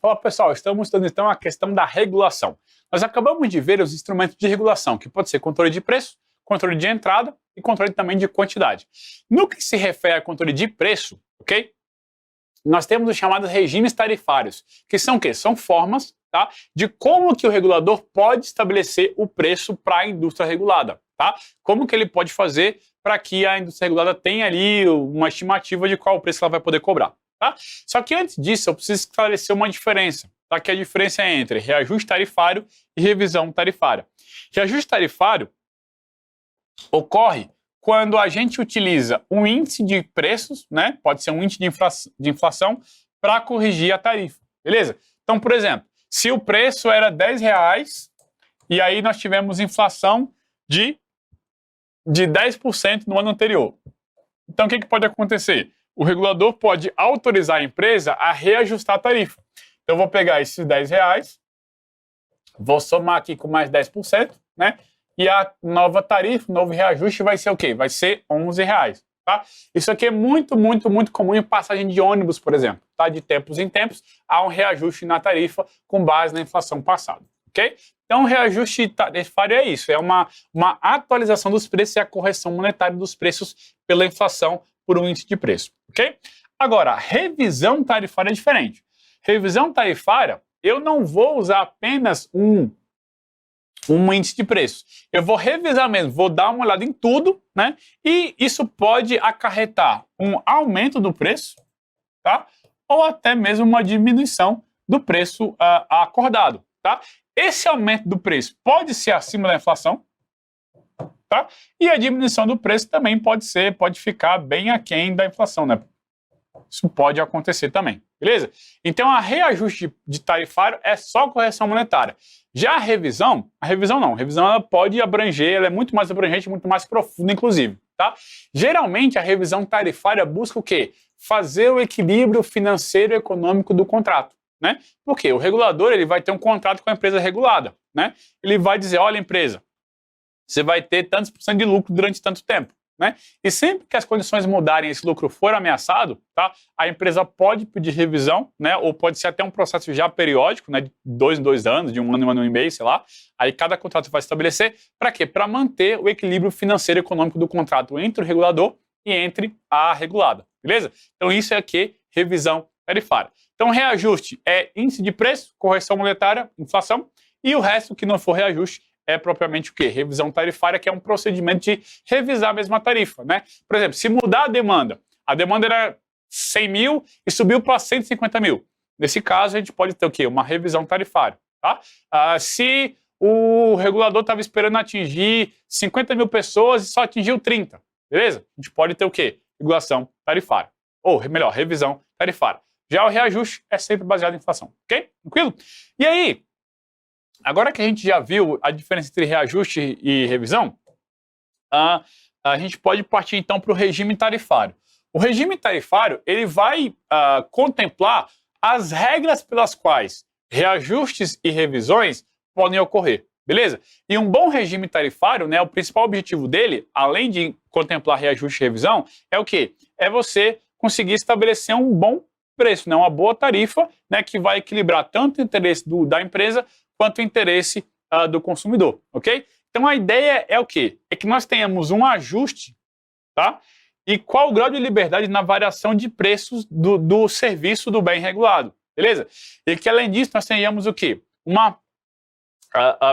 Fala pessoal, estamos estudando então a questão da regulação. Nós acabamos de ver os instrumentos de regulação, que pode ser controle de preço, controle de entrada e controle também de quantidade. No que se refere a controle de preço, ok? Nós temos os chamados regimes tarifários, que são o quê? São formas, tá, de como que o regulador pode estabelecer o preço para a indústria regulada, tá? Como que ele pode fazer para que a indústria regulada tenha ali uma estimativa de qual o preço que ela vai poder cobrar. Tá? Só que antes disso, eu preciso esclarecer uma diferença, tá? Que é a diferença entre reajuste tarifário e revisão tarifária. Reajuste tarifário ocorre quando a gente utiliza um índice de preços, né? Pode ser um índice de inflação, para corrigir a tarifa, beleza? Então, por exemplo, se o preço era R$10 e aí nós tivemos inflação de 10% no ano anterior. Então, o que pode acontecer? O regulador pode autorizar a empresa a reajustar a tarifa. Então, eu vou pegar esses R$10, vou somar aqui com mais 10%, né? E a nova tarifa, o novo reajuste vai ser o quê? Vai ser R$11, tá? Isso aqui é muito comum em passagem de ônibus, por exemplo, tá? De tempos em tempos, há um reajuste na tarifa com base na inflação passada, ok? Então, o reajuste tarifário é isso, é uma atualização dos preços e a correção monetária dos preços pela inflação por um índice de preço, ok? Agora, revisão tarifária é diferente. Revisão tarifária, eu não vou usar apenas um índice de preço. Eu vou revisar mesmo, vou dar uma olhada em tudo, né? E isso pode acarretar um aumento do preço, tá? Ou até mesmo uma diminuição do preço acordado, tá? Esse aumento do preço pode ser acima da inflação, tá? E a diminuição do preço também pode ficar bem aquém da inflação, né? Isso pode acontecer também, beleza? Então, a reajuste de tarifário é só correção monetária. Já a revisão não. A revisão ela pode abranger, ela é muito mais abrangente, muito mais profunda, inclusive, tá? Geralmente, a revisão tarifária busca o quê? Fazer o equilíbrio financeiro e econômico do contrato, né? Porque o regulador ele vai ter um contrato com a empresa regulada, né? Ele vai dizer, olha, empresa, você vai ter tantos por cento de lucro durante tanto tempo, né? E sempre que as condições mudarem e esse lucro for ameaçado, tá? A empresa pode pedir revisão, né? Ou pode ser até um processo já periódico, né? De 2 em 2 anos, de 1 ano em 1 ano e meio, sei lá. Aí cada contrato vai estabelecer para quê? Para manter o equilíbrio financeiro e econômico do contrato entre o regulador e entre a regulada, beleza? Então isso é aqui revisão tarifária. Então reajuste é índice de preço, correção monetária, inflação, e o resto que não for reajuste é propriamente o quê? Revisão tarifária, que é um procedimento de revisar a mesma tarifa, né? Por exemplo, se mudar a demanda era 100 mil e subiu para 150 mil. Nesse caso, a gente pode ter o quê? Uma revisão tarifária, tá? Se o regulador estava esperando atingir 50 mil pessoas e só atingiu 30, beleza? A gente pode ter o quê? Regulação tarifária. Ou, melhor, revisão tarifária. Já o reajuste é sempre baseado em inflação, ok? Tranquilo? E aí, agora que a gente já viu a diferença entre reajuste e revisão, a gente pode partir então para o regime tarifário. O regime tarifário ele vai contemplar as regras pelas quais reajustes e revisões podem ocorrer, beleza? E um bom regime tarifário, né, o principal objetivo dele, além de contemplar reajuste e revisão, é o quê? É você conseguir estabelecer um bom preço, né, uma boa tarifa, né, que vai equilibrar tanto o interesse da empresa quanto o interesse do consumidor, ok? Então a ideia é o quê? É que nós tenhamos um ajuste, tá? E qual o grau de liberdade na variação de preços do serviço do bem regulado, beleza? E que além disso nós tenhamos o quê?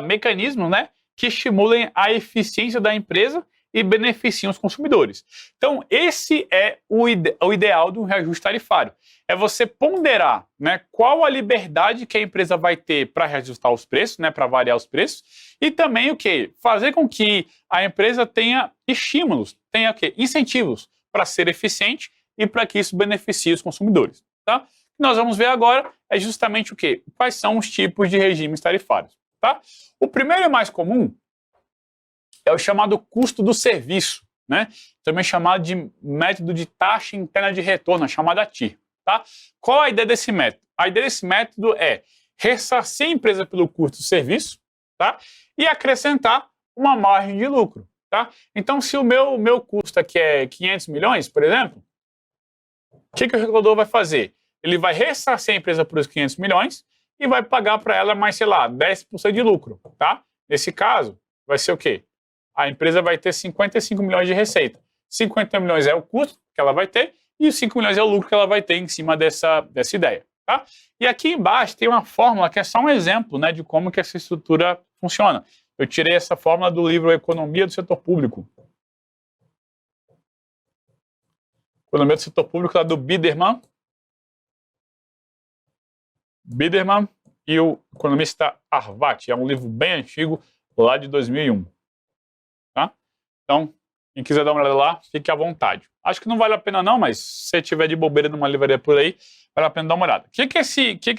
Mecanismos, né, que estimulem a eficiência da empresa e beneficiem os consumidores. Então, esse é o ideal do reajuste tarifário. É você ponderar, né, qual a liberdade que a empresa vai ter para reajustar os preços, né, para variar os preços, e também o quê? Fazer com que a empresa tenha estímulos, tenha o quê? Incentivos para ser eficiente e para que isso beneficie os consumidores. Tá? O que nós vamos ver agora é justamente o quê? Quais são os tipos de regimes tarifários. Tá? O primeiro e mais comum é o chamado custo do serviço, né? Também chamado de método de taxa interna de retorno, chamada TIR. Tá? Qual a ideia desse método? A ideia desse método é ressarcir a empresa pelo custo do serviço, tá? E acrescentar uma margem de lucro. Tá? Então, se o meu custo aqui é 500 milhões, por exemplo, o que o regulador vai fazer? ele vai ressarcir a empresa por os 500 milhões e vai pagar para ela mais, sei lá, 10% de lucro, tá? Nesse caso, vai ser o quê? A empresa vai ter 55 milhões de receita. 50 milhões é o custo que ela vai ter e os 5 milhões é o lucro que ela vai ter em cima dessa ideia, tá? E aqui embaixo tem uma fórmula que é só um exemplo, né, de como que essa estrutura funciona. Eu tirei essa fórmula do livro Economia do Setor Público. Economia do Setor Público, lá do Biderman. Biderman e o economista Arvat. É um livro bem antigo, lá de 2001. Tá? Então, quem quiser dar uma olhada lá, fique à vontade. Acho que não vale a pena não, mas se você tiver de bobeira numa livraria por aí, vale a pena dar uma olhada. O que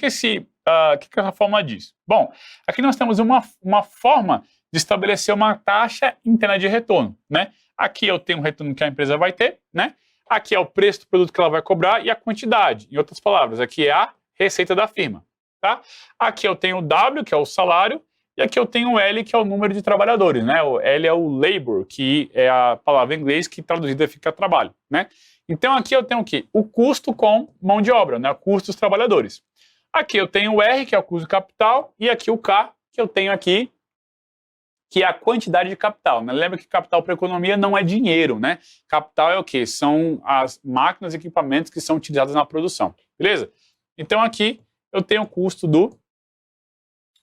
essa fórmula diz? Bom, aqui nós temos uma forma de estabelecer uma taxa interna de retorno, né? Aqui eu tenho o retorno que a empresa vai ter, né? Aqui é o preço do produto que ela vai cobrar e a quantidade. Em outras palavras, aqui é a receita da firma, tá? Aqui eu tenho o W, que é o salário, e aqui eu tenho o L, que é o número de trabalhadores, né? O L é o labor, que é a palavra em inglês que traduzida fica trabalho, né? Então aqui eu tenho o quê? O custo com mão de obra, né? O custo dos trabalhadores. Aqui eu tenho o R, que é o custo capital, e aqui o K, que eu tenho aqui, que é a quantidade de capital, né? Lembra que capital para economia não é dinheiro, né? Capital é o quê? São as máquinas e equipamentos que são utilizados na produção, beleza? Então aqui eu tenho o custo do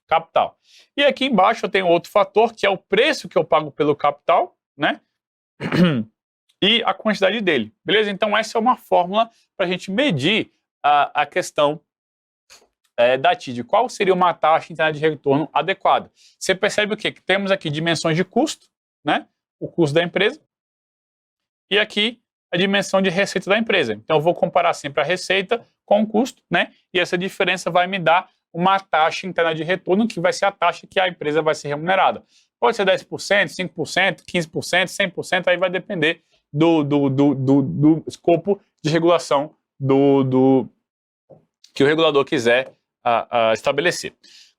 capital. E aqui embaixo eu tenho outro fator, que é o preço que eu pago pelo capital, né? E a quantidade dele, beleza? Então essa é uma fórmula para a gente medir a questão da TID. Qual seria uma taxa interna de retorno adequada? Você percebe o quê? Que temos aqui dimensões de custo, né? O custo da empresa. E aqui a dimensão de receita da empresa. Então eu vou comparar sempre a receita com o custo, né? E essa diferença vai me dar uma taxa interna de retorno, que vai ser a taxa que a empresa vai ser remunerada. Pode ser 10%, 5%, 15%, 100%, aí vai depender do escopo de regulação que o regulador quiser estabelecer.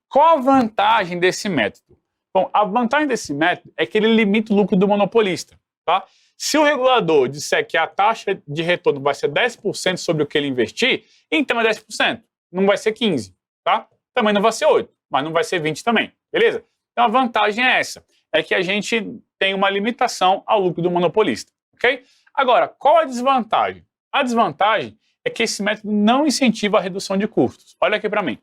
Qual a vantagem desse método? Bom, a vantagem desse método é que ele limita o lucro do monopolista, tá? Se o regulador disser que a taxa de retorno vai ser 10% sobre o que ele investir, então é 10%, não vai ser 15%, tá? Também não vai ser 8%, mas não vai ser 20% também, beleza? Então a vantagem é essa, é que a gente tem uma limitação ao lucro do monopolista, ok? Agora, qual a desvantagem? A desvantagem é que esse método não incentiva a redução de custos. Olha aqui para mim.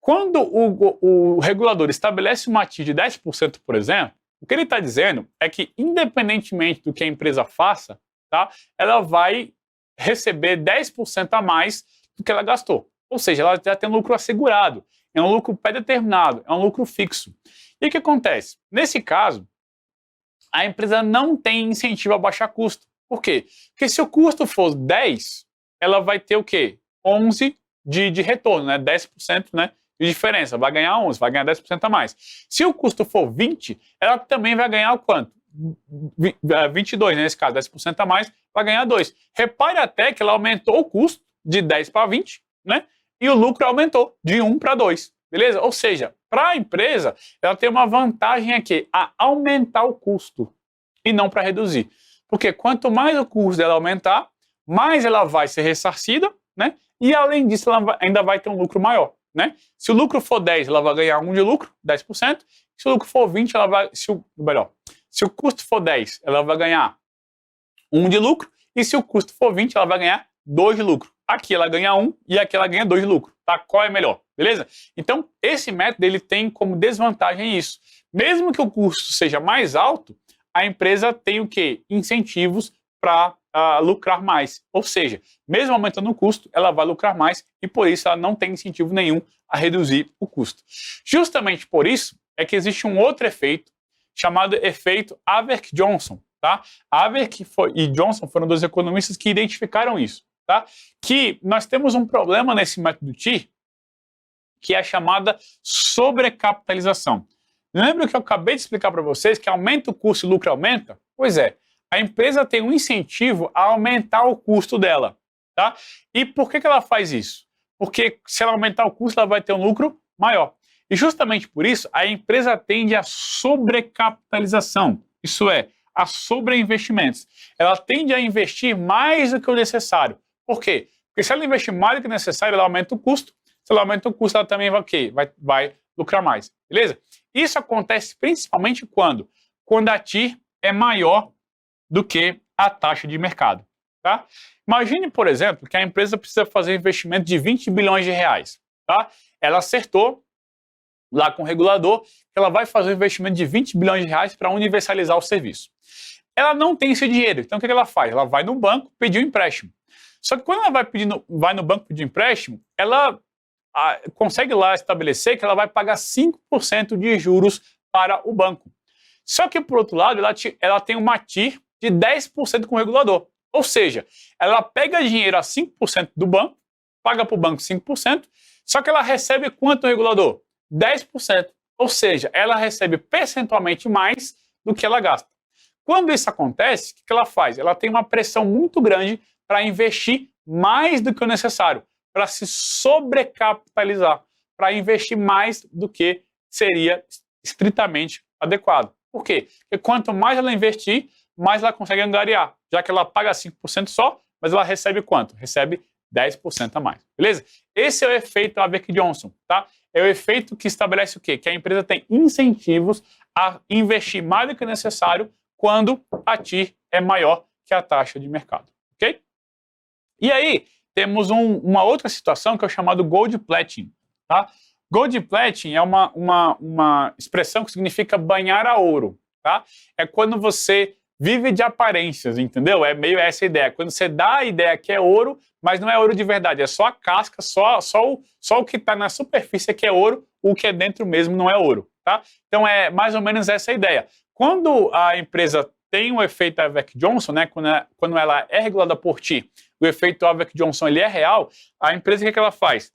Quando o regulador estabelece uma TID de 10%, por exemplo, o que ele está dizendo é que, independentemente do que a empresa faça, tá, ela vai receber 10% a mais do que ela gastou. Ou seja, ela já tem um lucro assegurado. É um lucro pré-determinado, é um lucro fixo. E o que acontece? Nesse caso, a empresa não tem incentivo a baixar custo. Por quê? Porque se o custo for 10, ela vai ter o quê? 11 de retorno, né? 10%, né, de diferença. Vai ganhar 11, vai ganhar 10% a mais. Se o custo for 20, ela também vai ganhar o quanto? 22, né, nesse caso, 10% a mais, vai ganhar 2. Repare até que ela aumentou o custo de 10 para 20, né? E o lucro aumentou de 1 para 2, beleza? Ou seja, para a empresa, ela tem uma vantagem aqui, a aumentar o custo e não para reduzir. Porque quanto mais o custo dela aumentar, mais ela vai ser ressarcida, né? E além disso, ela ainda vai ter um lucro maior, né? Se o lucro for 10, ela vai ganhar 1 de lucro, 10%. Se o lucro for 20, ela vai... se o custo for 10, ela vai ganhar 1 de lucro. E se o custo for 20, ela vai ganhar 2 de lucro. Aqui ela ganha 1 e aqui ela ganha 2 de lucro, tá? Qual é melhor, beleza? Então, esse método ele tem como desvantagem isso. Mesmo que o custo seja mais alto, a empresa tem o quê? Incentivos para lucrar mais. Ou seja, mesmo aumentando o custo, ela vai lucrar mais e por isso ela não tem incentivo nenhum a reduzir o custo. Justamente por isso é que existe um outro efeito chamado efeito Averill-Johnson, tá? Averill e Johnson foram dois economistas que identificaram isso, tá? Que nós temos um problema nesse método TIR, que é a chamada sobrecapitalização. Lembra que eu acabei de explicar para vocês que aumenta o custo e o lucro aumenta? Pois é, a empresa tem um incentivo a aumentar o custo dela, tá? E por que ela faz isso? Porque se ela aumentar o custo, ela vai ter um lucro maior. E justamente por isso, a empresa tende a sobrecapitalização, isso é, a sobreinvestimentos. Ela tende a investir mais do que o necessário. Por quê? Porque se ela investir mais do que necessário, ela aumenta o custo. Se ela aumenta o custo, ela também vai o quê? Vai lucrar mais, beleza? Isso acontece principalmente quando a TIR é maior do que a taxa de mercado, tá? Imagine, por exemplo, que a empresa precisa fazer um investimento de 20 bilhões de reais, tá? Ela acertou lá com o regulador que ela vai fazer um investimento de 20 bilhões de reais para universalizar o serviço. Ela não tem esse dinheiro, então o que ela faz? Ela vai no banco pedir um empréstimo. Só que quando ela vai no banco pedir um empréstimo, ela consegue lá estabelecer que ela vai pagar 5% de juros para o banco. Só que, por outro lado, ela tem uma TIR de 10% com o regulador. Ou seja, ela pega dinheiro a 5% do banco, paga para o banco 5%, só que ela recebe quanto do regulador? 10%. Ou seja, ela recebe percentualmente mais do que ela gasta. Quando isso acontece, o que ela faz? Ela tem uma pressão muito grande para investir mais do que o necessário, para se sobrecapitalizar, para investir mais do que seria estritamente adequado. Por quê? Porque quanto mais ela investir, mais ela consegue angariar, já que ela paga 5% só, mas ela recebe quanto? Recebe 10% a mais, beleza? Esse é o efeito Abeked-Johnson, tá? É o efeito que estabelece o quê? Que a empresa tem incentivos a investir mais do que necessário quando a TIR é maior que a taxa de mercado, ok? E aí, temos uma outra situação que é o chamado Gold Plating, tá? Gold Plating é uma expressão que significa banhar a ouro, tá? É quando você vive de aparências, entendeu? É meio essa ideia. Quando você dá a ideia que é ouro, mas não é ouro de verdade, é só a casca, só o que está na superfície que é ouro, o que é dentro mesmo não é ouro, tá? Então é mais ou menos essa a ideia. Quando a empresa tem o efeito Abeked-Johnson, né, quando ela é regulada por TIR, o efeito Abeked-Johnson ele é real, a empresa o que ela faz?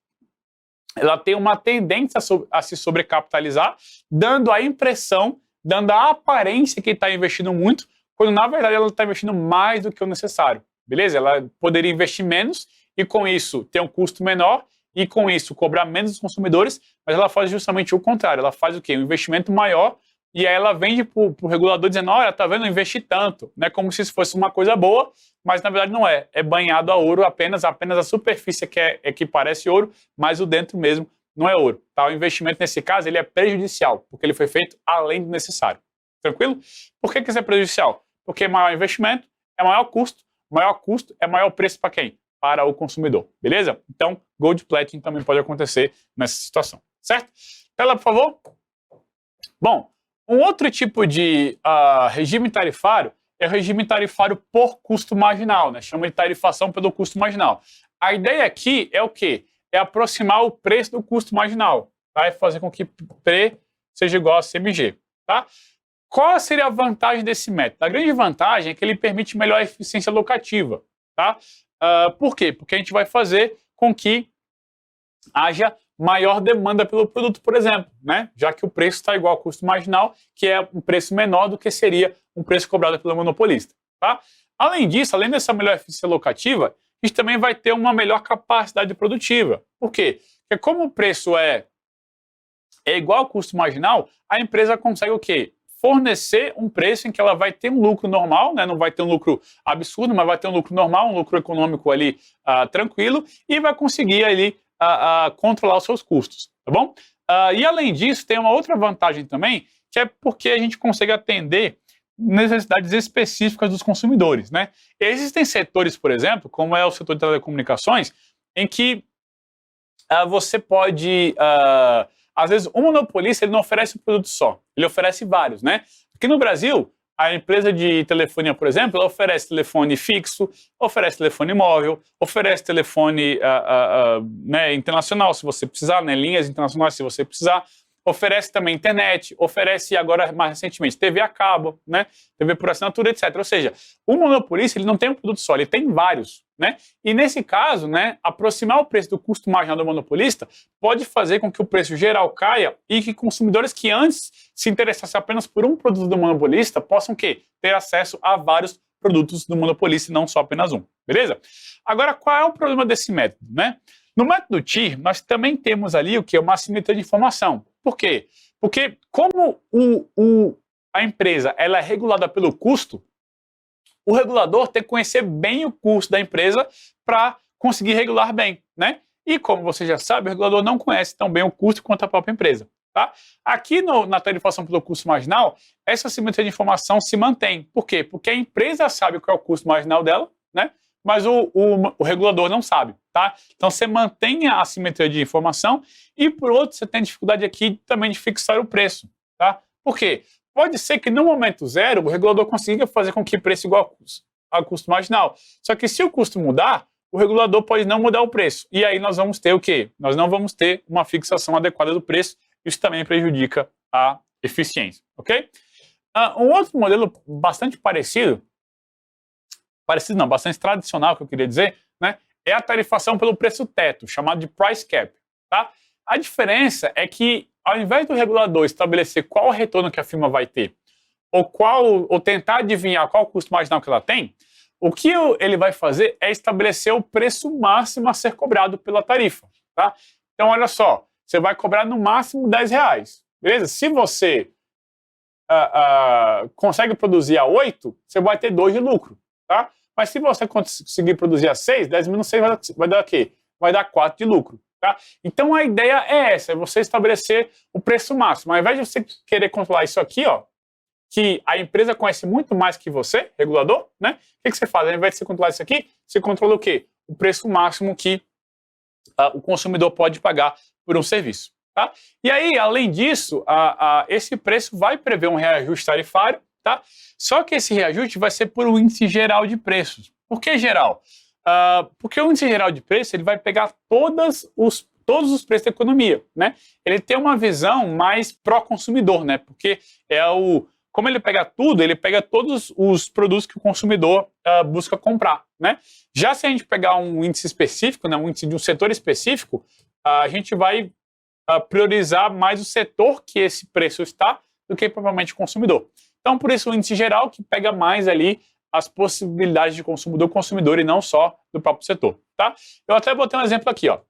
Ela tem uma tendência a se sobrecapitalizar, dando a impressão, dando a aparência que está investindo muito, quando na verdade ela está investindo mais do que o necessário, beleza? Ela poderia investir menos e com isso ter um custo menor e com isso cobrar menos dos consumidores, mas ela faz justamente o contrário, ela faz o quê? Um investimento maior e aí ela vende para o regulador dizendo, olha, tá vendo, eu investi tanto, né? Como se isso fosse uma coisa boa, mas na verdade não é. É banhado a ouro apenas a superfície que parece ouro, mas o dentro mesmo não é ouro. Tá? O investimento nesse caso ele é prejudicial, porque ele foi feito além do necessário. Tranquilo? Por que isso é prejudicial? Porque maior investimento é maior custo é maior preço para quem? Para o consumidor, beleza? Então, Gold Plating também pode acontecer nessa situação, certo? Tela, por favor. Bom, um outro tipo de regime tarifário é o regime tarifário por custo marginal, né? Chama de tarifação pelo custo marginal. A ideia aqui é o quê? É aproximar o preço do custo marginal, tá? E fazer com que P seja igual a CMG, tá? Qual seria a vantagem desse método? A grande vantagem é que ele permite melhor eficiência locativa, tá? Por quê? Porque a gente vai fazer com que haja maior demanda pelo produto, por exemplo, né? Já que o preço está igual ao custo marginal, que é um preço menor do que seria um preço cobrado pelo monopolista, tá? Além disso, além dessa melhor eficiência locativa, a gente também vai ter uma melhor capacidade produtiva. Por quê? Porque como o preço é igual ao custo marginal, a empresa consegue o quê? Fornecer um preço em que ela vai ter um lucro normal, né? Não vai ter um lucro absurdo, mas vai ter um lucro normal, um lucro econômico ali tranquilo, e vai conseguir ali controlar os seus custos, tá bom? E além disso, tem uma outra vantagem também, que é porque a gente consegue atender necessidades específicas dos consumidores, né? Existem setores, por exemplo, como é o setor de telecomunicações, em que você pode... às vezes, o monopolista ele não oferece um produto só, ele oferece vários, né? Aqui no Brasil, a empresa de telefonia, por exemplo, ela oferece telefone fixo, oferece telefone móvel, oferece telefone né, internacional, se você precisar, né, linhas internacionais, se você precisar, oferece também internet, oferece agora, mais recentemente, TV a cabo, né, TV por assinatura, etc. Ou seja, o monopolista ele não tem um produto só, ele tem vários, né? E nesse caso, né, aproximar o preço do custo marginal do monopolista pode fazer com que o preço geral caia e que consumidores que antes se interessassem apenas por um produto do monopolista possam ter acesso a vários produtos do monopolista e não só apenas um, beleza? Agora, qual é o problema desse método, né? No método TIR, nós também temos ali o que? Uma assimetria de informação. Por quê? Porque como a empresa ela é regulada pelo custo, o regulador tem que conhecer bem o custo da empresa para conseguir regular bem, né? E como você já sabe, o regulador não conhece tão bem o custo quanto a própria empresa. Tá? Aqui na tarifação pelo custo marginal, essa simetria de informação se mantém. Por quê? Porque a empresa sabe qual é o custo marginal dela, né? Mas o regulador não sabe. Tá? Então você mantém a simetria de informação e, por outro, você tem dificuldade aqui também de fixar o preço. Tá? Por quê? Pode ser que no momento zero o regulador consiga fazer com que preço igual ao custo marginal. Só que se o custo mudar, o regulador pode não mudar o preço. E aí nós vamos ter o quê? Nós não vamos ter uma fixação adequada do preço. Isso também prejudica a eficiência, ok? Um outro modelo bastante bastante tradicional, que eu queria dizer, né, é a tarifação pelo preço teto, chamado de price cap. Tá? A diferença é que, ao invés do regulador estabelecer qual o retorno que a firma vai ter, ou tentar adivinhar qual o custo marginal que ela tem, o que ele vai fazer é estabelecer o preço máximo a ser cobrado pela tarifa. Tá? Então, olha só, você vai cobrar no máximo R$10, beleza? Se você consegue produzir a 8, você vai ter 2 de lucro, tá? Mas se você conseguir produzir a 6, 10 menos 6 vai dar o quê? Vai dar 4 de lucro, tá? Então a ideia é essa, é você estabelecer o preço máximo. Ao invés de você querer controlar isso aqui, ó, que a empresa conhece muito mais que você, regulador, né? O que você faz? Ao invés de você controlar isso aqui, você controla o quê? O preço máximo que o consumidor pode pagar por um serviço. Tá? E aí, além disso, esse preço vai prever um reajuste tarifário, tá? Só que esse reajuste vai ser por um índice geral de preços. Por que geral? Porque o índice geral de preços ele vai pegar todos os preços da economia, né? Ele tem uma visão mais pró-consumidor, né? Porque como ele pega tudo, ele pega todos os produtos que o consumidor busca comprar, né? Já se a gente pegar um índice específico, né, um índice de um setor específico, a gente vai priorizar mais o setor que esse preço está do que propriamente o consumidor. Então, por isso, o índice geral que pega mais ali as possibilidades de consumo do consumidor e não só do próprio setor. Tá? Eu até botei um exemplo aqui. Ó.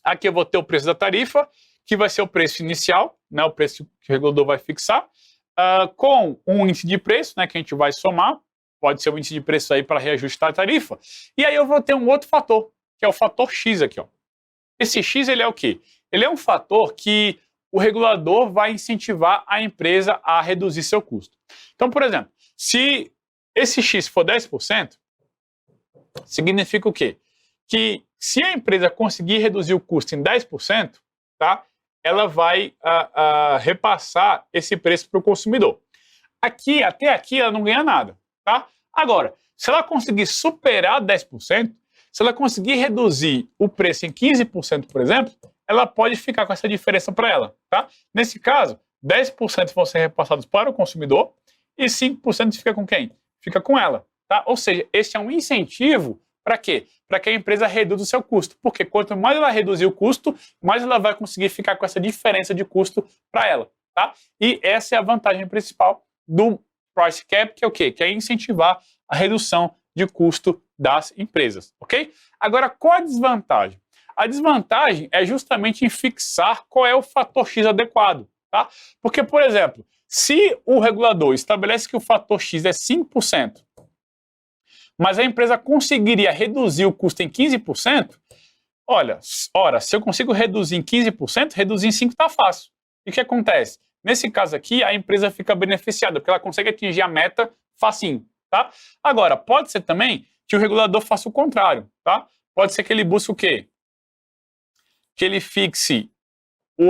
Aqui eu vou ter o preço da tarifa, que vai ser o preço inicial, né, o preço que o regulador vai fixar, com um índice de preço, né, que a gente vai somar, pode ser o índice de preço aí para reajustar a tarifa, e aí eu vou ter um outro fator, que é o fator X aqui. Ó. Esse X ele é o quê? Ele é um fator que o regulador vai incentivar a empresa a reduzir seu custo. Então, por exemplo, se esse X for 10%, significa o quê? Que se a empresa conseguir reduzir o custo em 10%, tá, ela vai repassar esse preço para o consumidor. Até aqui, ela não ganha nada. Tá? Agora, se ela conseguir superar 10%, se ela conseguir reduzir o preço em 15%, por exemplo, ela pode ficar com essa diferença para ela. Tá? Nesse caso, 10% vão ser repassados para o consumidor e 5% fica com quem? Fica com ela. Tá? Ou seja, esse é um incentivo para quê? Para que a empresa reduza o seu custo. Porque quanto mais ela reduzir o custo, mais ela vai conseguir ficar com essa diferença de custo para ela. Tá? E essa é a vantagem principal do price cap, que é o quê? Que é incentivar a redução de custo das empresas. Ok? Agora, qual a desvantagem? A desvantagem é justamente em fixar qual é o fator X adequado. Tá? Porque, por exemplo, se o regulador estabelece que o fator X é 5%, mas a empresa conseguiria reduzir o custo em 15%, se eu consigo reduzir em 15%, reduzir em 5% está fácil. E o que acontece? Nesse caso aqui, a empresa fica beneficiada, porque ela consegue atingir a meta facinho. Tá? Agora, pode ser também que o regulador faça o contrário. Tá? Pode ser que ele busque o quê? Que ele fixe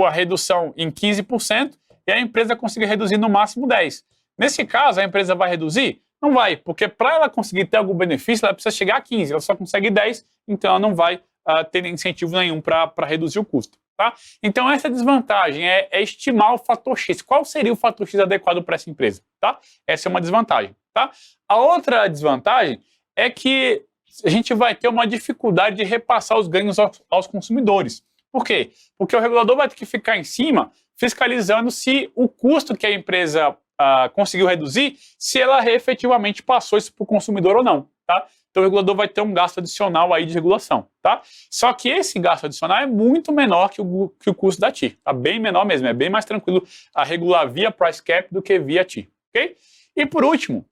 a redução em 15% e a empresa consiga reduzir no máximo 10%. Nesse caso, a empresa vai reduzir? Não vai, porque para ela conseguir ter algum benefício, ela precisa chegar a 15%, ela só consegue 10%, então ela não vai ter incentivo nenhum para reduzir o custo. Tá? Então, essa desvantagem é estimar o fator X. Qual seria o fator X adequado para essa empresa? Tá? Essa é uma desvantagem. Tá? A outra desvantagem é que a gente vai ter uma dificuldade de repassar os ganhos aos consumidores. Por quê? Porque o regulador vai ter que ficar em cima fiscalizando se o custo que a empresa conseguiu reduzir, se ela efetivamente passou isso para o consumidor ou não. Tá? Então o regulador vai ter um gasto adicional aí de regulação. Tá? Só que esse gasto adicional é muito menor que o custo da TIR. Tá? Bem menor mesmo, é bem mais tranquilo a regular via price cap do que via TIR. Okay? E por último,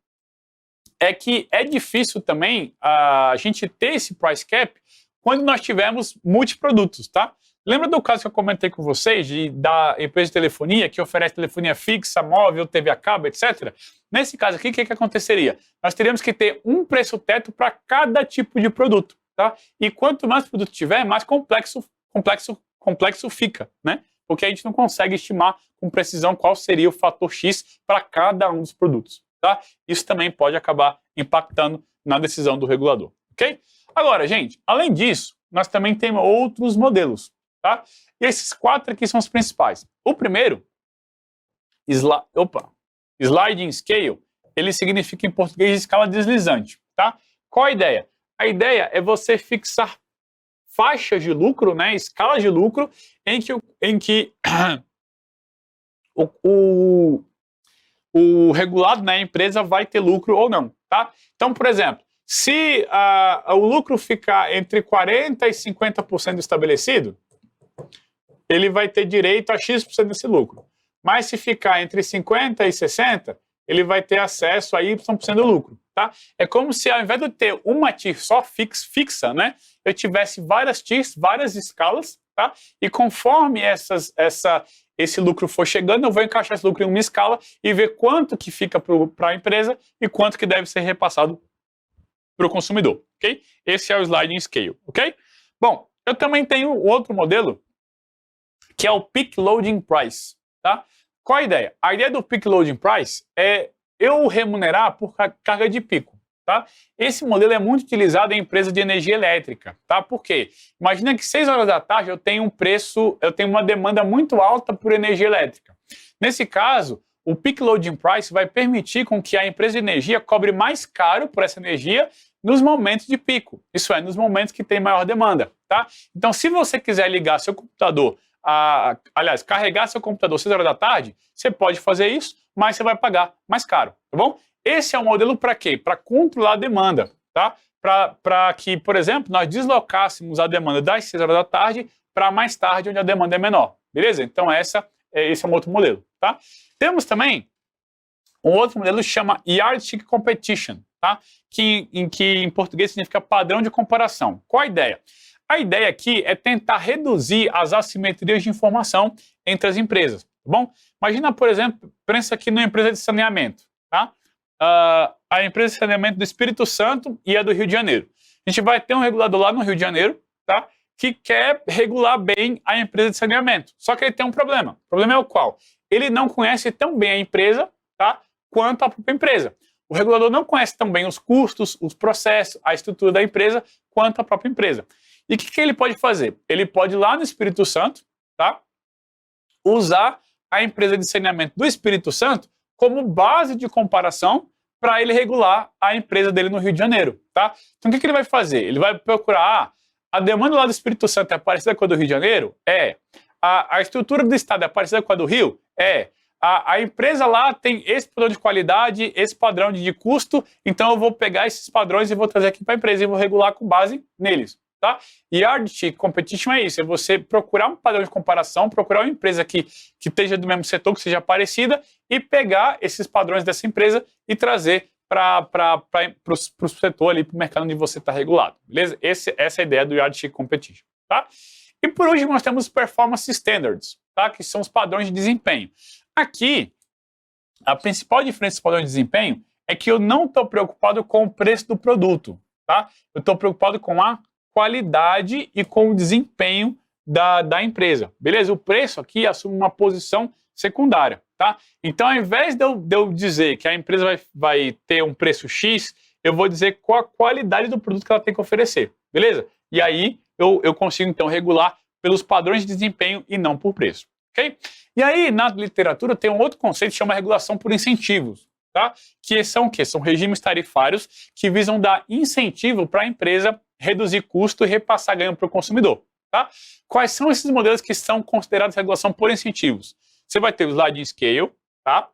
é que é difícil também a gente ter esse price cap quando nós tivermos multiprodutos, tá? Lembra do caso que eu comentei com vocês da empresa de telefonia que oferece telefonia fixa, móvel, TV a cabo, etc? Nesse caso aqui, o que aconteceria? Nós teríamos que ter um preço teto para cada tipo de produto, tá? E quanto mais produto tiver, mais complexo fica, né? Porque a gente não consegue estimar com precisão qual seria o fator X para cada um dos produtos, tá? Isso também pode acabar impactando na decisão do regulador, ok? Agora, gente, além disso, nós também temos outros modelos, tá? E esses 4 aqui são os principais. O primeiro, sliding scale, ele significa em português escala deslizante, tá? Qual a ideia? A ideia é você fixar faixas de lucro, né, escalas de lucro, em que o regulado, né, a empresa vai ter lucro ou não, tá? Então, por exemplo, se o lucro ficar entre 40% e 50% estabelecido, ele vai ter direito a X% desse lucro. Mas se ficar entre 50% e 60%, ele vai ter acesso a Y% do lucro, tá? É como se ao invés de eu ter uma TIR só fixa, né, eu tivesse várias TIRs, várias escalas, tá? E conforme esse lucro for chegando, eu vou encaixar esse lucro em uma escala e ver quanto que fica para a empresa e quanto que deve ser repassado para o consumidor, ok? Esse é o sliding scale, ok? Bom, eu também tenho outro modelo, que é o Peak Loading Price, tá? Qual a ideia? A ideia do Peak Loading Price é eu remunerar por carga de pico, tá? Esse modelo é muito utilizado em empresas de energia elétrica, tá? Por quê? Imagina que 6 horas da tarde eu tenho uma demanda muito alta por energia elétrica. Nesse caso, o Peak Loading Price vai permitir com que a empresa de energia cobre mais caro por essa energia nos momentos de pico, isso é, nos momentos que tem maior demanda, tá? Então, se você quiser ligar seu computador, carregar seu computador 6 horas da tarde, você pode fazer isso, mas você vai pagar mais caro, tá bom? Esse é um modelo para quê? Para controlar a demanda, tá? Para que, por exemplo, nós deslocássemos a demanda das 6 horas da tarde para mais tarde, onde a demanda é menor, beleza? Então, esse é um outro modelo, tá? Temos também um outro modelo que chama Yardstick Competition, tá? Que em português significa padrão de comparação. Qual a ideia? A ideia aqui é tentar reduzir as assimetrias de informação entre as empresas, tá bom? Imagina, por exemplo, pensa aqui numa empresa de saneamento, tá? A empresa de saneamento do Espírito Santo e a do Rio de Janeiro. A gente vai ter um regulador lá no Rio de Janeiro, tá? Que quer regular bem a empresa de saneamento. Só que ele tem um problema. O problema é o qual? Ele não conhece tão bem a empresa, tá? Quanto a própria empresa. O regulador não conhece tão bem os custos, os processos, a estrutura da empresa, quanto a própria empresa. E o que ele pode fazer? Ele pode ir lá no Espírito Santo, tá? Usar a empresa de saneamento do Espírito Santo como base de comparação para ele regular a empresa dele no Rio de Janeiro, tá? Então o que ele vai fazer? Ele vai procurar, a demanda lá do Espírito Santo é parecida com a do Rio de Janeiro? É. A estrutura do estado é parecida com a do Rio? É. A empresa lá tem esse padrão de qualidade, esse padrão de custo, então eu vou pegar esses padrões e vou trazer aqui para a empresa e vou regular com base neles, tá? E Yardstick Competition é isso, é você procurar um padrão de comparação, procurar uma empresa que esteja do mesmo setor, que seja parecida, e pegar esses padrões dessa empresa e trazer para o setor ali, para o mercado onde você está regulado, beleza? Essa é a ideia do Yardstick Competition, tá? E por último nós temos Performance Standards, tá? Que são os padrões de desempenho. Aqui, a principal diferença dos padrões de desempenho é que eu não estou preocupado com o preço do produto, tá? Eu estou preocupado com a qualidade e com o desempenho da empresa, beleza? O preço aqui assume uma posição secundária, tá? Então, ao invés de eu dizer que a empresa vai ter um preço X, eu vou dizer qual a qualidade do produto que ela tem que oferecer, beleza? E aí, eu consigo, então, regular pelos padrões de desempenho e não por preço. Okay? E aí, na literatura, tem um outro conceito que chama regulação por incentivos, tá? Que são o quê? São regimes tarifários que visam dar incentivo para a empresa reduzir custo e repassar ganho para o consumidor, tá? Quais são esses modelos que são considerados regulação por incentivos? Você vai ter o sliding scale, tá?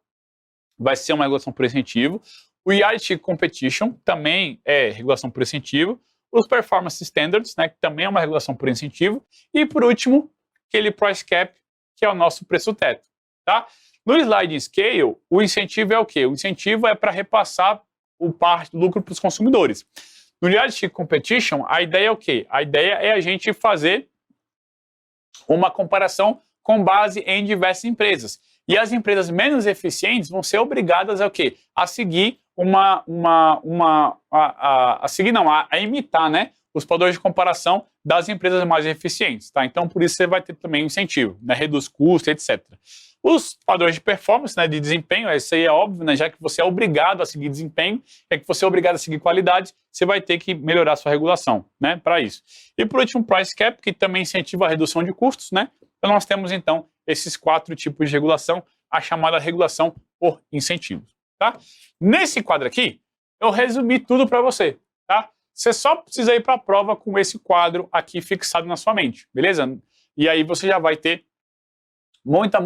Vai ser uma regulação por incentivo. O Yardstick Competition também é regulação por incentivo. Os Performance Standards, né, que também é uma regulação por incentivo. E, por último, aquele Price Cap, que é o nosso preço teto, tá? No sliding scale, o incentivo é o quê? O incentivo é para repassar o parte do lucro para os consumidores. No Reality Competition, a ideia é o quê? A ideia é a gente fazer uma comparação com base em diversas empresas. E as empresas menos eficientes vão ser obrigadas a o quê? A seguir a imitar, né, os padrões de comparação das empresas mais eficientes, tá? Então, por isso você vai ter também um incentivo, né, reduz custos, etc. Os padrões de performance, né, de desempenho, isso aí é óbvio, né, já que você é obrigado a seguir desempenho, é que você é obrigado a seguir qualidade, você vai ter que melhorar a sua regulação, né, para isso. E por último, price cap, que também incentiva a redução de custos, né? Então nós temos então esses 4 tipos de regulação, a chamada regulação por incentivos, tá? Nesse quadro aqui, eu resumi tudo para você, tá? Você só precisa ir para a prova com esse quadro aqui fixado na sua mente, beleza? E aí você já vai ter muita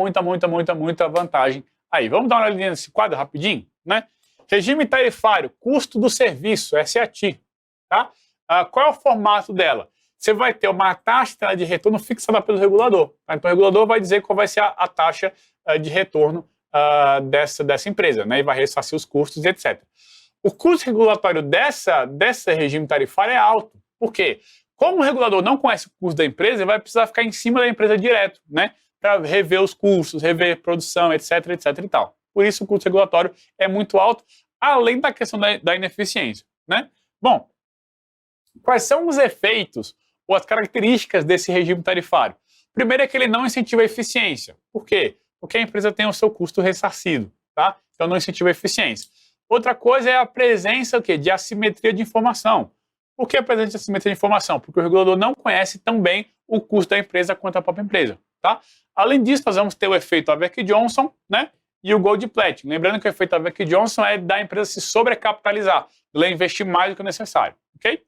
vantagem aí. Vamos dar uma olhadinha nesse quadro rapidinho, né? Regime tarifário, custo do serviço, essa é a TI, tá? Qual é o formato dela? Você vai ter uma taxa de retorno fixada pelo regulador, tá? Então o regulador vai dizer qual vai ser a taxa de retorno dessa empresa, né? E vai ressarcir os custos, etc. O custo regulatório desse regime tarifário é alto. Por quê? Como o regulador não conhece o custo da empresa, ele vai precisar ficar em cima da empresa direto, né? Para rever os custos, rever produção, etc e tal. Por isso o custo regulatório é muito alto, além da questão da ineficiência, né? Bom, quais são os efeitos ou as características desse regime tarifário? Primeiro é que ele não incentiva a eficiência. Por quê? Porque a empresa tem o seu custo ressarcido, tá? Então não incentiva a eficiência. Outra coisa é a presença o quê? De assimetria de informação. Por que a presença de assimetria de informação? Porque o regulador não conhece tão bem o custo da empresa quanto a própria empresa, tá? Além disso, nós vamos ter o efeito Aveck-Johnson, né? E o Gold Platinum. Lembrando que o efeito Aveck-Johnson é da empresa se sobrecapitalizar, ela investir mais do que o necessário, ok?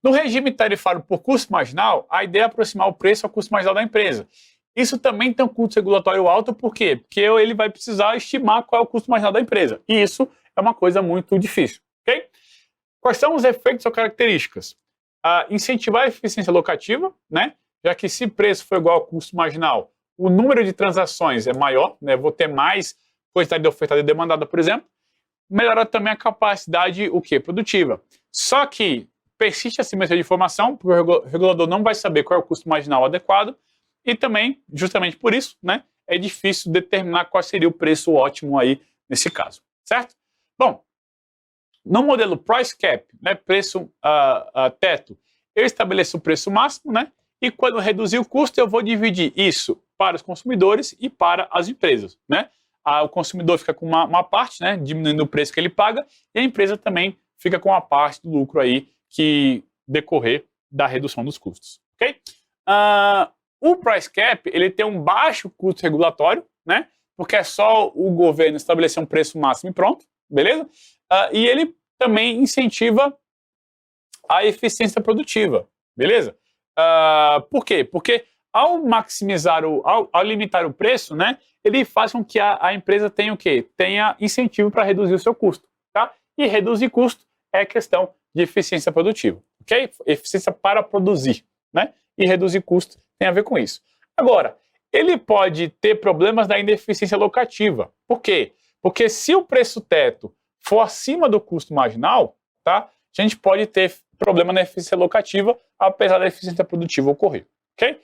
No regime tarifário por custo marginal, a ideia é aproximar o preço ao custo marginal da empresa. Isso também tem um custo regulatório alto, por quê? Porque ele vai precisar estimar qual é o custo marginal da empresa. E isso é uma coisa muito difícil, ok? Quais são os efeitos ou características? Incentivar a eficiência locativa, né? Já que se preço for igual ao custo marginal, o número de transações é maior, né? Vou ter mais quantidade de ofertada e demandada, por exemplo. Melhora também a capacidade produtiva. Só que persiste a assimetria de informação, porque o regulador não vai saber qual é o custo marginal adequado, e também, justamente por isso, né, é difícil determinar qual seria o preço ótimo aí nesse caso, certo? Bom, no modelo price cap, né, preço teto, eu estabeleço o preço máximo, né, e quando reduzir o custo, eu vou dividir isso para os consumidores e para as empresas, né? O consumidor fica com uma parte, né, diminuindo o preço que ele paga, e a empresa também fica com a parte do lucro aí que decorrer da redução dos custos, ok? O price cap, ele tem um baixo custo regulatório, né? Porque é só o governo estabelecer um preço máximo e pronto, beleza? E ele também incentiva a eficiência produtiva, beleza? Por quê? Porque ao maximizar, ao limitar o preço, né? Ele faz com que a empresa tenha o quê? Tenha incentivo para reduzir o seu custo, tá? E reduzir custo é questão de eficiência produtiva, ok? Eficiência para produzir, né? E reduzir custo tem a ver com isso. Agora, ele pode ter problemas da ineficiência locativa. Por quê? Porque se o preço teto for acima do custo marginal, tá? A gente pode ter problema na eficiência locativa, apesar da eficiência produtiva ocorrer, ok?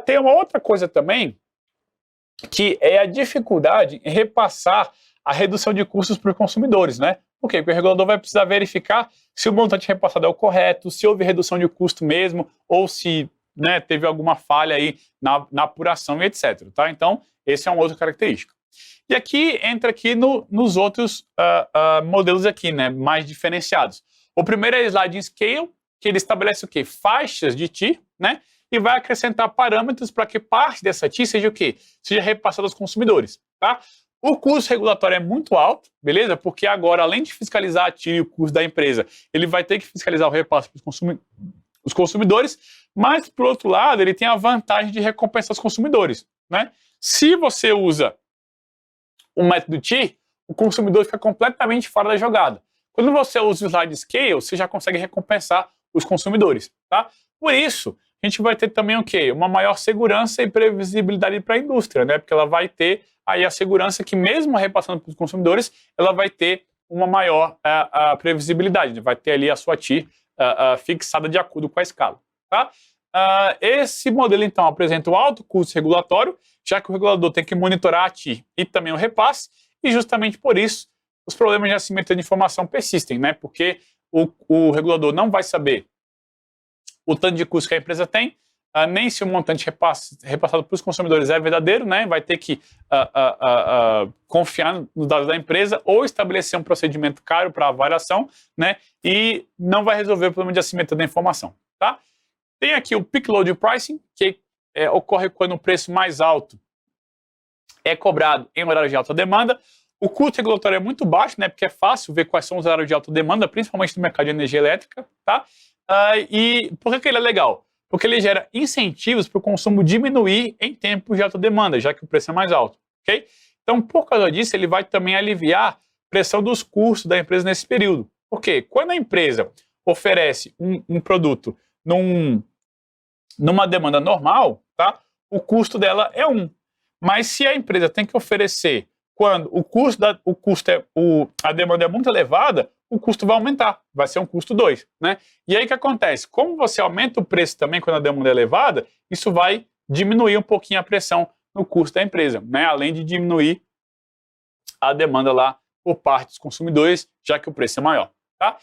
Tem uma outra coisa também, que é a dificuldade em repassar a redução de custos para os consumidores, né? Por quê? Porque o regulador vai precisar verificar se o montante repassado é o correto, se houve redução de custo mesmo, ou se, né, teve alguma falha aí na apuração e etc. Tá? Então, essa é uma outra característica. E aqui entra aqui nos outros modelos aqui, né, mais diferenciados. O primeiro é Sliding Scale, que ele estabelece o quê? Faixas de TI, né? E vai acrescentar parâmetros para que parte dessa TI seja o quê? Seja repassada aos consumidores, tá? O custo regulatório é muito alto, beleza? Porque agora, além de fiscalizar a TI e o custo da empresa, ele vai ter que fiscalizar o repasse para os consumidores, mas, por outro lado, ele tem a vantagem de recompensar os consumidores, né? Se você usa o método TI, o consumidor fica completamente fora da jogada. Quando você usa o Slide Scale, você já consegue recompensar os consumidores, tá? Por isso, a gente vai ter também o quê? Uma maior segurança e previsibilidade para a indústria, né? Porque ela vai ter aí a segurança que, mesmo repassando para os consumidores, ela vai ter uma maior previsibilidade, vai ter ali a sua TIR fixada de acordo com a escala. Tá? Esse modelo, então, apresenta o alto custo regulatório, já que o regulador tem que monitorar a TIR e também o repasse, e justamente por isso os problemas de assimetria de informação persistem, né? Porque o regulador não vai saber o tanto de custo que a empresa tem, nem se o montante repassado para os consumidores é verdadeiro, né? Vai ter que confiar nos dados da empresa ou estabelecer um procedimento caro para avaliação, né? E não vai resolver o problema de assimetria da informação, tá? Tem aqui o Peak Load Pricing, que ocorre quando o preço mais alto é cobrado em horário de alta demanda. O custo regulatório é muito baixo, né? Porque é fácil ver quais são os horários de alta demanda, principalmente no mercado de energia elétrica, tá? E por que ele é legal? Porque ele gera incentivos para o consumo diminuir em tempos de alta demanda, já que o preço é mais alto, ok? Então, por causa disso, ele vai também aliviar a pressão dos custos da empresa nesse período. Porque quando a empresa oferece um produto numa demanda normal, tá? O custo dela é 1. Mas se a empresa tem que oferecer quando a demanda é muito elevada, o custo vai aumentar, vai ser um custo 2, né? E aí o que acontece? Como você aumenta o preço também quando a demanda é elevada, isso vai diminuir um pouquinho a pressão no custo da empresa, né? Além de diminuir a demanda lá por parte dos consumidores, já que o preço é maior, tá?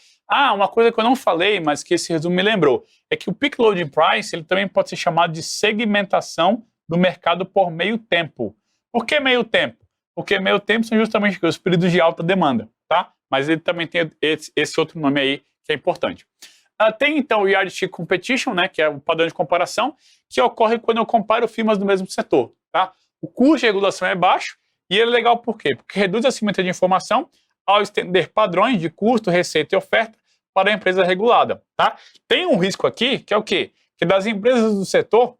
Uma coisa que eu não falei, mas que esse resumo me lembrou, é que o Peak Loading Price ele também pode ser chamado de segmentação do mercado por meio tempo. Por que meio tempo? Porque meio tempo são justamente os períodos de alta demanda, tá? Mas ele também tem esse outro nome aí que é importante. Tem então o Yardstick Competition, né, que é o padrão de comparação, que ocorre quando eu comparo firmas do mesmo setor, tá? O custo de regulação é baixo e ele é legal por quê? Porque reduz a assimetria de informação ao estender padrões de custo, receita e oferta para a empresa regulada, tá? Tem um risco aqui, que é o quê? Que das empresas do setor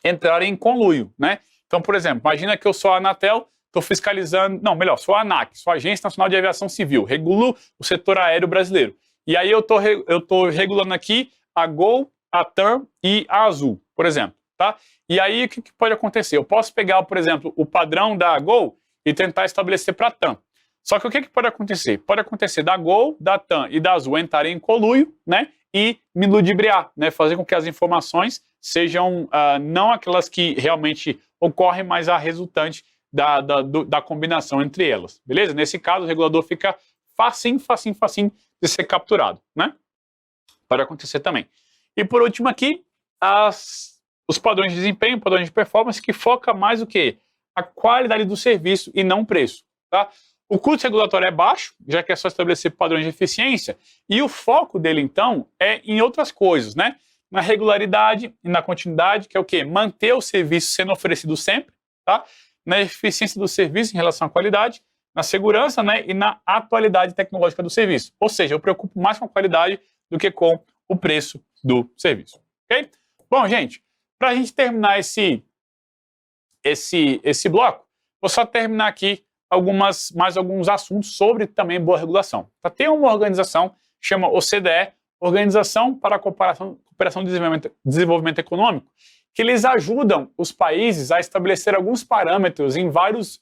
entrarem em conluio, né? Então, por exemplo, imagina que eu sou a Anatel, estou fiscalizando, não, melhor, sou a ANAC, sou a Agência Nacional de Aviação Civil, regulo o setor aéreo brasileiro. E aí eu estou regulando aqui a Gol, a TAM e a Azul, por exemplo, tá? E aí o que pode acontecer? Eu posso pegar, por exemplo, o padrão da Gol e tentar estabelecer para a TAM. Só que o que pode acontecer? Pode acontecer da Gol, da TAM e da Azul entrarem em conluio, né? E me ludibriar, né? Fazer com que as informações sejam não aquelas que realmente ocorrem, mas a resultante da combinação entre elas, beleza? Nesse caso, o regulador fica facinho de ser capturado, né? Pode acontecer também. E por último aqui, os padrões de desempenho, padrões de performance, que foca mais o quê? A qualidade do serviço e não o preço, tá? O custo regulatório é baixo, já que é só estabelecer padrões de eficiência, e o foco dele, então, é em outras coisas, né? Na regularidade e na continuidade, que é o quê? Manter o serviço sendo oferecido sempre, tá? Na eficiência do serviço em relação à qualidade, na segurança, né? E na atualidade tecnológica do serviço. Ou seja, eu preocupo mais com a qualidade do que com o preço do serviço, ok? Bom, gente, para a gente terminar esse bloco, vou só terminar aqui mais alguns assuntos sobre também boa regulação. Tá? Tem uma organização que chama OCDE, Organização para a Cooperação e Desenvolvimento Econômico, que eles ajudam os países a estabelecer alguns parâmetros em vários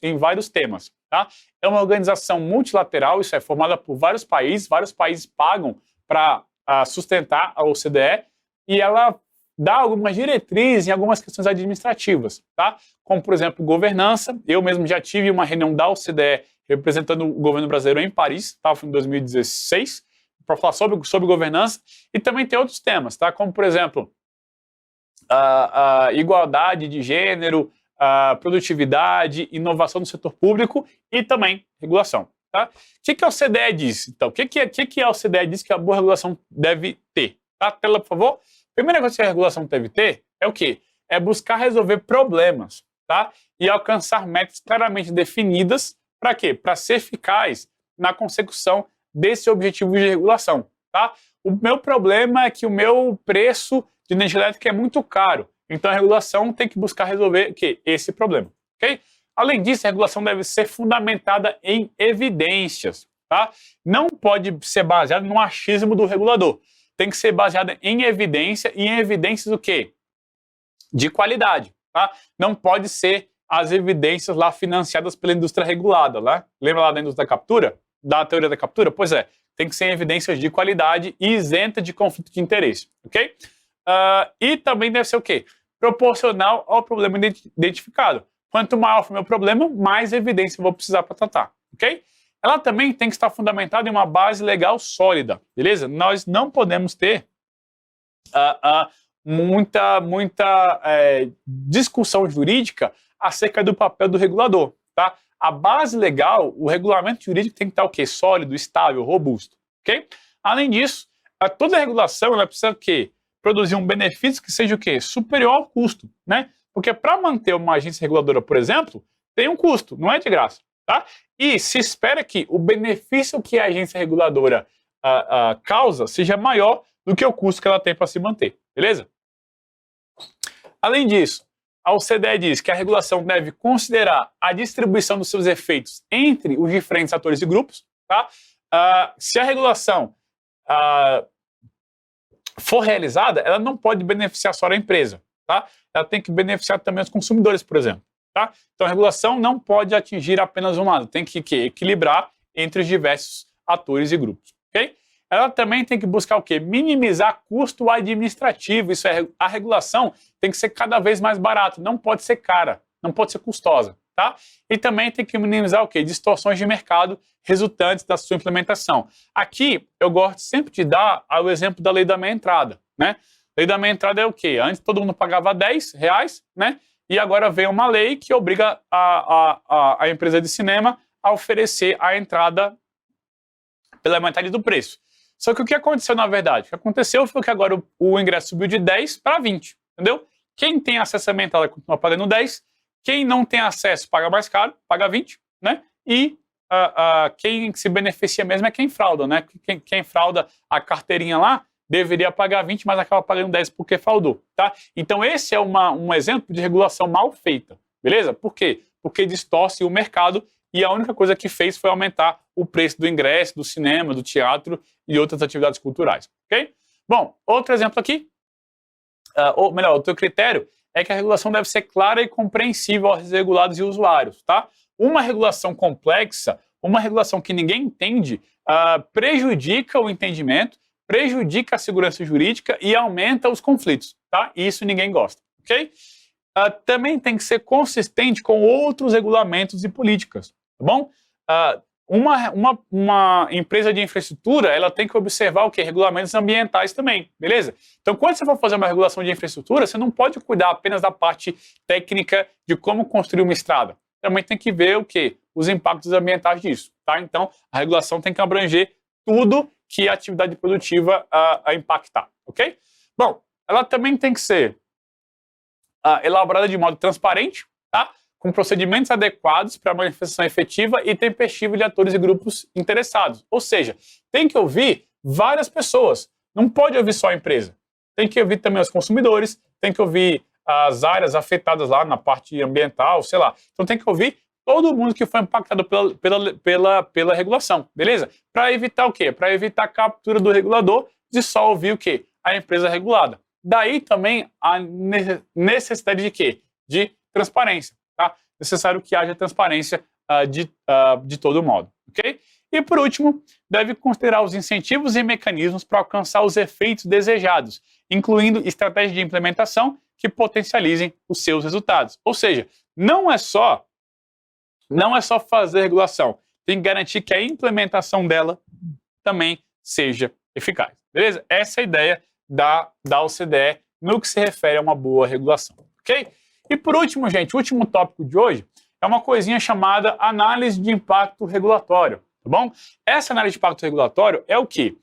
temas. Tá? É uma organização multilateral, isso é formada por vários países pagam para sustentar a OCDE, e ela dá algumas diretrizes em algumas questões administrativas, tá? Como, por exemplo, governança. Eu mesmo já tive uma reunião da OCDE representando o governo brasileiro em Paris, tá? Foi em 2016, para falar sobre governança, e também tem outros temas, tá? Como, por exemplo, a igualdade de gênero, a produtividade, inovação no setor público e também regulação, tá? O que a OCDE diz? Então, o que a OCDE diz que a boa regulação deve ter? Tá? Tela, por favor. Primeira coisa que a regulação deve ter é o quê? É buscar resolver problemas, tá? E alcançar metas claramente definidas, para quê? Para ser eficaz na consecução desse objetivo de regulação, tá? O meu problema é que o meu preço de energia elétrica é muito caro, então a regulação tem que buscar resolver esse problema, ok? Além disso, a regulação deve ser fundamentada em evidências, tá? Não pode ser baseada no achismo do regulador. Tem que ser baseada em evidência, e em evidências o quê? De qualidade, tá? Não pode ser as evidências lá financiadas pela indústria regulada, né? Lembra lá da indústria da captura? da teoria da captura? Pois é, tem que ser evidências de qualidade e isenta de conflito de interesse, ok? E também deve ser o quê? Proporcional ao problema identificado. Quanto maior for o meu problema, mais evidência eu vou precisar para tratar, ok? Ela também tem que estar fundamentada em uma base legal sólida, beleza? Nós não podemos ter muita discussão jurídica acerca do papel do regulador, tá? A base legal, o regulamento jurídico tem que estar o quê? Sólido, estável, robusto, ok? Além disso, toda regulação ela precisa o quê? Produzir um benefício que seja o quê? Superior ao custo, né? Porque para manter uma agência reguladora, por exemplo, tem um custo, não é de graça, tá? E se espera que o benefício que a agência reguladora causa seja maior do que o custo que ela tem para se manter, beleza? Além disso, a OCDE diz que a regulação deve considerar a distribuição dos seus efeitos entre os diferentes atores e grupos, tá? Se a regulação for realizada, ela não pode beneficiar só a empresa, tá? Ela tem que beneficiar também os consumidores, por exemplo, tá? Então a regulação não pode atingir apenas um lado, tem que equilibrar entre os diversos atores e grupos, ok? Ela também tem que buscar o quê? Minimizar custo administrativo. Isso é, a regulação tem que ser cada vez mais barata, não pode ser cara, não pode ser custosa, tá? E também tem que minimizar o quê? Distorções de mercado resultantes da sua implementação. Aqui, eu gosto sempre de dar o exemplo da lei da meia entrada, né? Lei da meia entrada é o quê? Antes todo mundo pagava R$10, né? E agora vem uma lei que obriga a empresa de cinema a oferecer a entrada pela metade do preço. Só que o que aconteceu na verdade? O que aconteceu foi que agora o ingresso subiu de 10 para 20, entendeu? Quem tem acesso à meia entrada continua pagando 10, quem não tem acesso paga mais caro, paga 20, né? E quem se beneficia mesmo é quem frauda, né? Quem frauda a carteirinha lá deveria pagar 20, mas acaba pagando 10 porque fraudou, tá? Então esse é um exemplo de regulação mal feita, beleza? Por quê? Porque distorce o mercado e a única coisa que fez foi aumentar o preço do ingresso, do cinema, do teatro e outras atividades culturais, ok? Bom, outro exemplo aqui, ou melhor, outro critério é que a regulação deve ser clara e compreensível aos regulados e usuários, tá? Uma regulação complexa, uma regulação que ninguém entende, prejudica o entendimento, prejudica a segurança jurídica e aumenta os conflitos, tá? E isso ninguém gosta, ok? Também tem que ser consistente com outros regulamentos e políticas, tá bom? Uma empresa de infraestrutura, ela tem que observar o quê? Regulamentos ambientais também, beleza? Então, quando você for fazer uma regulação de infraestrutura, você não pode cuidar apenas da parte técnica de como construir uma estrada. Também tem que ver o quê? Os impactos ambientais disso, tá? Então, a regulação tem que abranger tudo que a atividade produtiva impactar, ok? Bom, ela também tem que ser elaborada de modo transparente, tá? Com procedimentos adequados para a manifestação efetiva e tempestiva de atores e grupos interessados. Ou seja, tem que ouvir várias pessoas, não pode ouvir só a empresa. Tem que ouvir também os consumidores, tem que ouvir as áreas afetadas lá na parte ambiental, sei lá. Então tem que ouvir todo mundo que foi impactado pela regulação, beleza? Para evitar o quê? Para evitar a captura do regulador de só ouvir o quê? A empresa regulada. Daí também a necessidade de quê? De transparência, tá? Necessário que haja transparência de todo modo, ok? E por último, deve considerar os incentivos e mecanismos para alcançar os efeitos desejados, incluindo estratégias de implementação que potencializem os seus resultados. Ou seja, não é só fazer regulação, tem que garantir que a implementação dela também seja eficaz, beleza? Essa é a ideia da OCDE no que se refere a uma boa regulação, ok? E por último, gente, o último tópico de hoje é uma coisinha chamada análise de impacto regulatório, tá bom? Essa análise de impacto regulatório é o quê?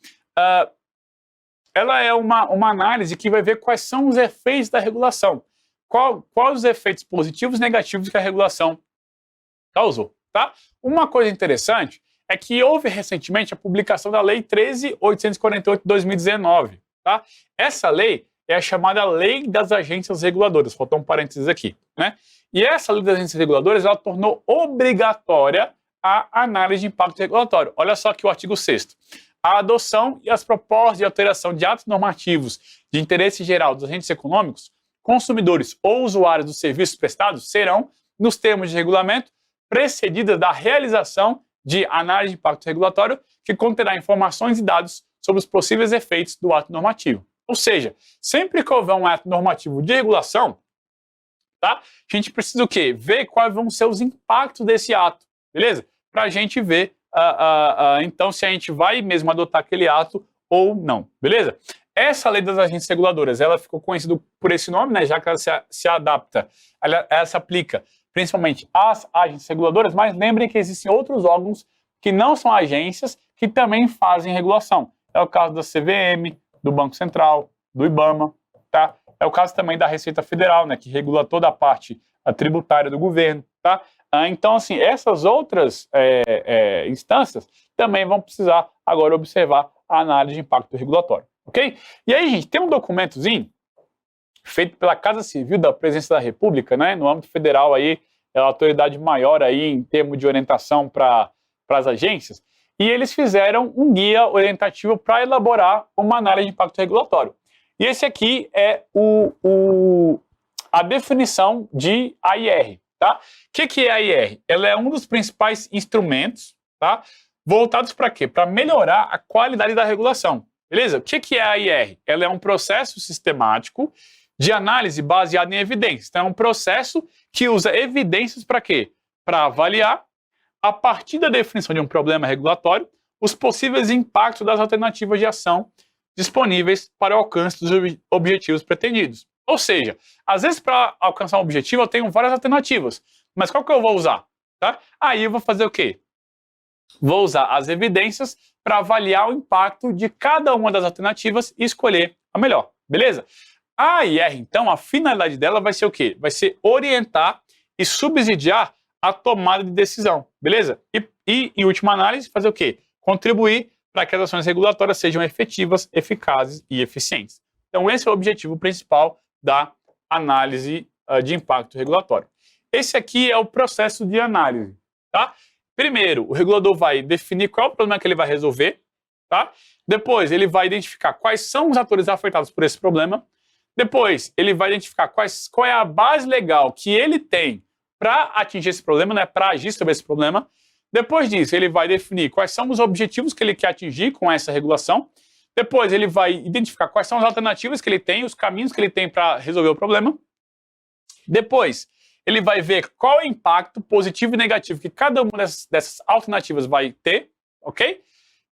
Ela é uma análise que vai ver quais são os efeitos da regulação, quais os efeitos positivos e negativos que a regulação causou, tá? Uma coisa interessante é que houve recentemente a publicação da Lei 13.848 de 2019, tá? Essa lei é a chamada Lei das Agências Reguladoras, faltou um parênteses aqui, né? E essa Lei das Agências Reguladoras, ela tornou obrigatória a análise de impacto regulatório. Olha só aqui o artigo 6º. A adoção e as propostas de alteração de atos normativos de interesse geral dos agentes econômicos, consumidores ou usuários dos serviços prestados serão, nos termos de regulamento, precedidas da realização de análise de impacto regulatório, que conterá informações e dados sobre os possíveis efeitos do ato normativo. Ou seja, sempre que houver um ato normativo de regulação, tá? A gente precisa o quê? Ver quais vão ser os impactos desse ato, beleza? Para a gente ver, então, se a gente vai mesmo adotar aquele ato ou não, beleza? Essa lei das agências reguladoras, ela ficou conhecida por esse nome, né? Já que ela se adapta, ela se aplica principalmente às agências reguladoras, mas lembrem que existem outros órgãos que não são agências que também fazem regulação. É o caso da CVM, do Banco Central, do IBAMA, tá? É o caso também da Receita Federal, né, que regula toda a parte tributária do governo, tá? Então, assim, essas outras instâncias também vão precisar agora observar a análise de impacto regulatório, ok? E aí, gente, tem um documentozinho feito pela Casa Civil da Presidência da República, né, no âmbito federal aí, é a autoridade maior aí em termos de orientação para as agências, e eles fizeram um guia orientativo para elaborar uma análise de impacto regulatório. E esse aqui é a definição de AIR, tá? O que é a AIR? Ela é um dos principais instrumentos, tá? Voltados para quê? Para melhorar a qualidade da regulação, beleza? O que é a AIR? Ela é um processo sistemático de análise baseado em evidências. Então, é um processo que usa evidências para quê? Para avaliar, a partir da definição de um problema regulatório, os possíveis impactos das alternativas de ação disponíveis para o alcance dos objetivos pretendidos. Ou seja, às vezes para alcançar um objetivo eu tenho várias alternativas, mas qual que eu vou usar? Tá? Aí eu vou fazer o quê? Vou usar as evidências para avaliar o impacto de cada uma das alternativas e escolher a melhor, beleza? A AIR, então, a finalidade dela vai ser o quê? Vai ser orientar e subsidiar a tomada de decisão, beleza? E em última análise, fazer o quê? Contribuir para que as ações regulatórias sejam efetivas, eficazes e eficientes. Então, esse é o objetivo principal da análise de impacto regulatório. Esse aqui é o processo de análise, tá? Primeiro, o regulador vai definir qual é o problema que ele vai resolver, tá? Depois, ele vai identificar quais são os atores afetados por esse problema. Depois, ele vai identificar qual é a base legal que ele tem para atingir esse problema, né, para agir sobre esse problema. Depois disso, ele vai definir quais são os objetivos que ele quer atingir com essa regulação. Depois, ele vai identificar quais são as alternativas que ele tem, os caminhos que ele tem para resolver o problema. Depois, ele vai ver qual é o impacto positivo e negativo que cada uma dessas alternativas vai ter, ok?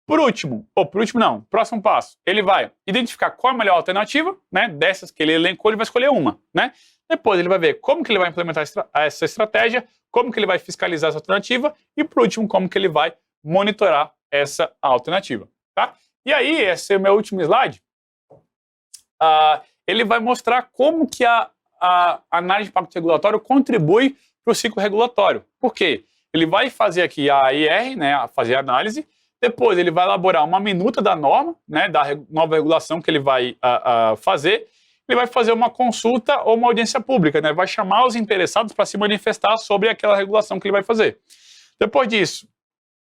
Próximo passo, ele vai identificar qual é a melhor alternativa, né? Dessas que ele elencou, ele vai escolher uma, né? Depois ele vai ver como que ele vai implementar essa estratégia, como que ele vai fiscalizar essa alternativa e, por último, como que ele vai monitorar essa alternativa, tá? E aí, esse é o meu último slide, ele vai mostrar como que a análise de impacto regulatório contribui para o ciclo regulatório. Por quê? Ele vai fazer aqui a IR, né, fazer a análise. Depois ele vai elaborar uma minuta da norma, né, da nova regulação que ele vai fazer. Ele vai fazer uma consulta ou uma audiência pública, né, vai chamar os interessados para se manifestar sobre aquela regulação que ele vai fazer. Depois disso,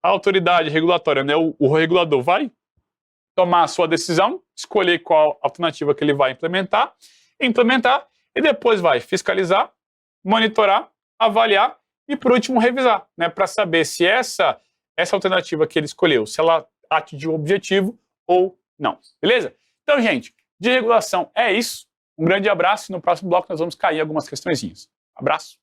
a autoridade regulatória, né, o regulador vai tomar a sua decisão, escolher qual alternativa que ele vai implementar, e depois vai fiscalizar, monitorar, avaliar e, por último, revisar, né, para saber se essa alternativa que ele escolheu, se ela atingiu o objetivo ou não. Beleza? Então, gente, de regulação é isso. Um grande abraço e no próximo bloco nós vamos cair algumas questõezinhas. Abraço.